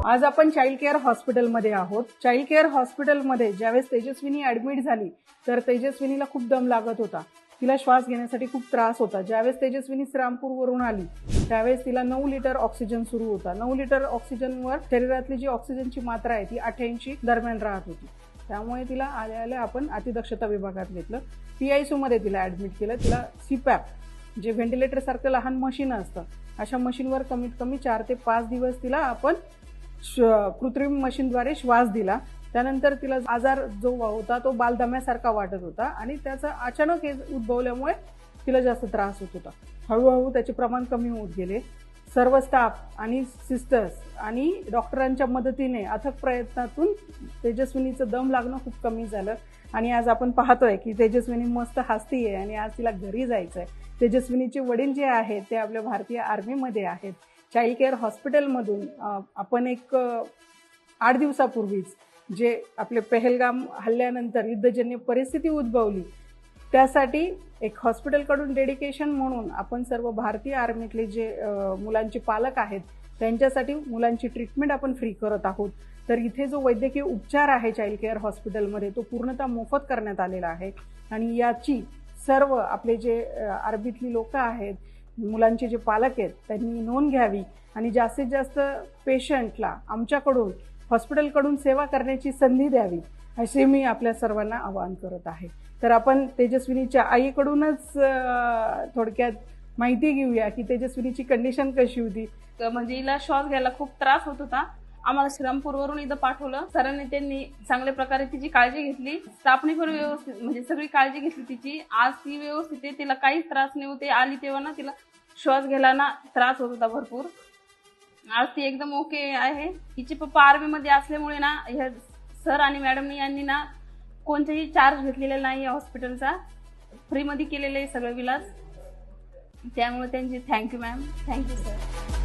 आज आपण child care हॉस्पिटलमध्ये आहोत। चाइल्ड केअर हॉस्पिटलमध्ये ज्यावेळेस तेजस्विनी ॲडमिट झाली तर तेजस्विनीला खूप दम लागत होता, तिला श्वास घेण्यासाठी खूप त्रास होता। ज्यावेळेस तेजस्विनी श्रीरामपूरवरून आली त्यावेळेस तिला 9 लिटर ऑक्सिजन सुरू होता। 9 लिटर ऑक्सिजनवर शरीरातली जी ऑक्सिजनची मात्रा आहे ती 88 दरम्यान राहत होती। त्यामुळे तिला आल्या आपण अतिदक्षता विभागात घेतलं, PICU मध्ये तिला ॲडमिट केलं। तिला CPAP जे व्हेंटिलेटर सारखं लहान मशीन असतं अशा मशीनवर कमीत कमी 4 ते 5 दिवस तिला आपण कृत्रिम मशीनद्वारे श्वास दिला। त्यानंतर तिला आजार जो होता तो बालदम्यासारखा वाटत होता आणि त्याचा अचानक उद्भवल्यामुळे तिला जास्त त्रास होत होता। हळूहळू त्याचे प्रमाण कमी होत गेले। सर्व स्टाफ आणि सिस्टर्स आणि डॉक्टरांच्या मदतीने अथक प्रयत्नातून तेजस्विनीचं दम लागणं खूप कमी झालं आणि आज आपण पाहतोय की तेजस्विनी मस्त हसतीये आणि आज तिला घरी जायचंय। तेजस्विनीचे वडील जे आहेत ते आपल्या भारतीय आर्मीमध्ये आहेत। चाइल्ड केअर हॉस्पिटलमधून आपण एक 8 दिवसापूर्वीच जे आपले पहलगाम हल्ल्यानंतर युद्धजन्य परिस्थिती उद्भवली त्यासाठी एक हॉस्पिटलकडून डेडिकेशन म्हणून आपण सर्व भारतीय आर्मीतले जे मुलांचे पालक आहेत त्यांच्यासाठी मुलांची ट्रीटमेंट आपण फ्री करत आहोत। तर इथे जो वैद्यकीय उपचार आहे चाइल्ड केअर हॉस्पिटलमध्ये तो पूर्णतः मोफत करण्यात आलेला आहे आणि याची सर्व आपले जे आर्मीतली लोक आहेत, मुलांचे जे पालक आहेत त्यांनी नोंद घ्यावी आणि जास्तीत जास्त पेशंटला आमच्याकडून हॉस्पिटलकडून सेवा करण्याची संधी द्यावी असे मी आपल्या सर्वांना आवाहन करत आहे। तर आपण तेजस्विनीच्या आईकडूनच थोडक्यात माहिती घेऊया की तेजस्विनीची कंडिशन कशी होती। म्हणजे हिला श्वास घ्यायला खूप त्रास होत होता। आम्हाला श्रीरामपूरवरून इथं पाठवलं सरांनी, त्यांनी चांगल्या प्रकारे तिची काळजी घेतली। स्टाफने पण व्यवस्थित म्हणजे सगळी काळजी घेतली तिची। आज ती व्यवस्थित आहे, तिला काहीच त्रास नाही होते। आली तेव्हा ना तिला श्वास घ्यायला ना त्रास होत होता भरपूर। आज ती एकदम ओके आहे। तिचे पप्पा आर्मीमध्ये असल्यामुळे ना ह्या सर आणि मॅडम यांनी ना कोणताही चार्ज घेतलेला नाही आहे हॉस्पिटलचा, फ्रीमध्ये केलेलं आहे सगळं विलास। त्यामुळे त्यांची थँक्यू मॅम, थँक्यू सर।